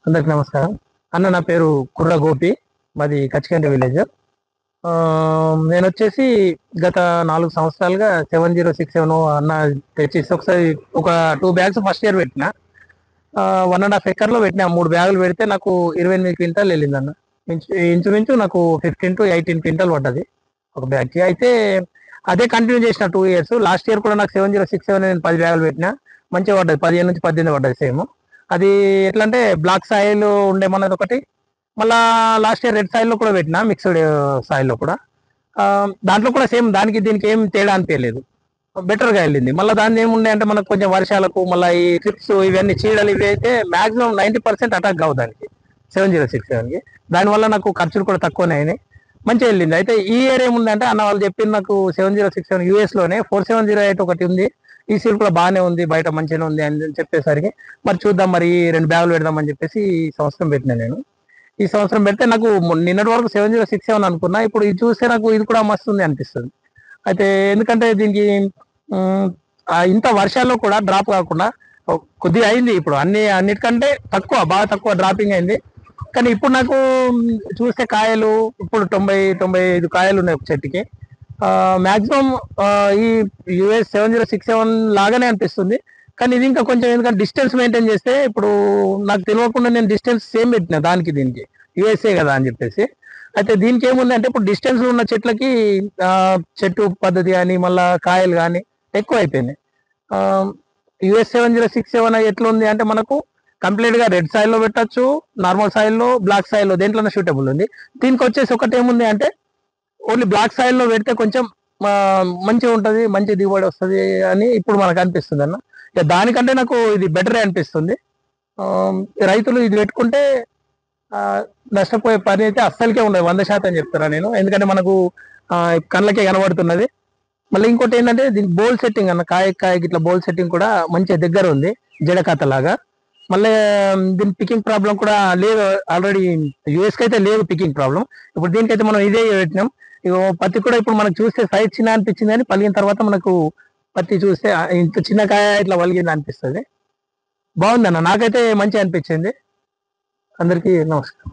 అందరికి నమస్కారం. అన్న నా పేరు కుర్ర గోపి, మాది కచ్చికండి విలేజ్. నేను వచ్చేసి గత 4 సంవత్సరాలుగా 7067 అన్న తెచ్చేసి ఒకసారి ఒక 2 బ్యాగ్స్ ఫస్ట్ ఇయర్ పెట్టిన. 1.5 ఎకర్లో పెట్టిన. 3 బ్యాగులు పెడితే నాకు 28 క్వింటాల్ వెళ్ళింది అన్న. ఇంచుమించు నాకు 15 to 18 క్వింటాల్ పడ్డది ఒక బ్యాగ్కి. అయితే అదే కంటిన్యూ చేసిన 2 ఇయర్స్. లాస్ట్ ఇయర్ కూడా నాకు 7067 నేను 10 బ్యాగులు పెట్టిన, మంచిగా పడ్డది. 15 నుంచి 18 పడ్డది సేమ్. అది ఎట్లా అంటే బ్లాక్ సాయిల్ ఉండేమన్నది ఒకటి, మళ్ళా లాస్ట్ ఇయర్ రెడ్ సాయిల్లో కూడా పెట్టిన, మిక్స్డ్ సాయిల్లో కూడా. దాంట్లో కూడా సేమ్, దానికి దీనికి ఏం తేడా అనిపించలేదు, బెటర్గా వెళ్ళింది. మళ్ళీ దాన్ని ఏముండే అంటే మనకు కొంచెం వర్షాలకు మళ్ళీ ఈ ట్రిప్స్ ఇవన్నీ చీడలు ఇవి అయితే మాక్సిమం 90% అటాక్ కావు దానికి 7067కి. దానివల్ల నాకు ఖర్చులు కూడా తక్కువనే అయినాయి, మంచిగా వెళ్ళింది. అయితే ఈ ఇయర్ ఏముందంటే అన్న వాళ్ళు చెప్పింది నాకు 7067 యూఎస్లోనే 4708 ఒకటి ఉంది, ఈ సీల్ కూడా బాగానే ఉంది, బయట మంచిగానే ఉంది అని చెప్పేసరికి మరి చూద్దాం, మరి 2 బ్యాగులు పెడదామని చెప్పేసి ఈ సంవత్సరం పెట్టినా నేను. ఈ సంవత్సరం పెడితే నాకు నిన్నటి వరకు 7067 అనుకున్నా, ఇప్పుడు ఇది చూస్తే నాకు ఇది కూడా మస్తుంది అనిపిస్తుంది. అయితే ఎందుకంటే దీనికి ఇంత వర్షాల్లో కూడా డ్రాప్ కాకుండా కొద్దిగా అయింది. ఇప్పుడు అన్నిటికంటే బాగా తక్కువ డ్రాపింగ్ అయింది. కానీ ఇప్పుడు నాకు చూస్తే కాయలు ఇప్పుడు 90-95 కాయలు ఉన్నాయి ఒక చెట్టుకి. మాక్సిమం ఈ యుఎస్ 7067 లాగానే అనిపిస్తుంది. కానీ ఇది ఇంకా కొంచెం, ఎందుకంటే డిస్టెన్స్ మెయింటైన్ చేస్తే, ఇప్పుడు నాకు తెలియకుండా నేను డిస్టెన్స్ సేమ్ పెట్టిన దానికి దీనికి, యుఎస్ఏ కదా అని చెప్పేసి. అయితే దీనికి ఏముంది అంటే ఇప్పుడు డిస్టెన్స్ ఉన్న చెట్లకి చెట్టు పద్ధతి కానీ మళ్ళీ కాయలు కానీ ఎక్కువ అయిపోయినాయి. యుఎస్ 7067 ఎట్లా ఉంది అంటే మనకు కంప్లీట్ గా రెడ్ సాయిల్లో పెట్టచ్చు, నార్మల్ సాయిల్లో, బ్లాక్ సాయిల్లో దేంట్లోనే సూటబుల్ ఉంది. దీనికి వచ్చేసి ఒకటి ఏముంది అంటే ఓన్లీ బ్లాక్ సాయిల్లో పెడితే కొంచెం మంచిగా ఉంటుంది, మంచి దిగుబడి వస్తుంది అని ఇప్పుడు మనకు అనిపిస్తుంది అన్న. దానికంటే నాకు ఇది బెటరే అనిపిస్తుంది. రైతులు ఇది పెట్టుకుంటే నష్టపోయే పని అయితే అస్సలకే ఉండదు, 100% చెప్తారా నేను. ఎందుకంటే మనకు కళ్ళకే కనబడుతున్నది. మళ్ళీ ఇంకోటి ఏంటంటే దీనికి బోల్ సెట్టింగ్ అన్న, కాయకి ఇట్లా బోల్ సెట్టింగ్ కూడా మంచిగా దగ్గర ఉంది, జడకథ లాగా. మళ్ళీ దీని పికింగ్ ప్రాబ్లం కూడా లేదు, ఆల్రెడీ యూఎస్కి అయితే లేదు పికింగ్ ప్రాబ్లం. ఇప్పుడు దీనికైతే మనం ఇదే పెట్టినాం. పత్తి కూడా ఇప్పుడు మనకు చూస్తే సైజ్ చిన్న అనిపించింది, కానీ పలిగిన తర్వాత మనకు పత్తి చూస్తే ఇంత చిన్న కాయ ఇట్లా వలిగింది అనిపిస్తుంది. బాగుందన్న, నాకైతే మంచిగా అనిపించింది. అందరికీ నమస్కారం.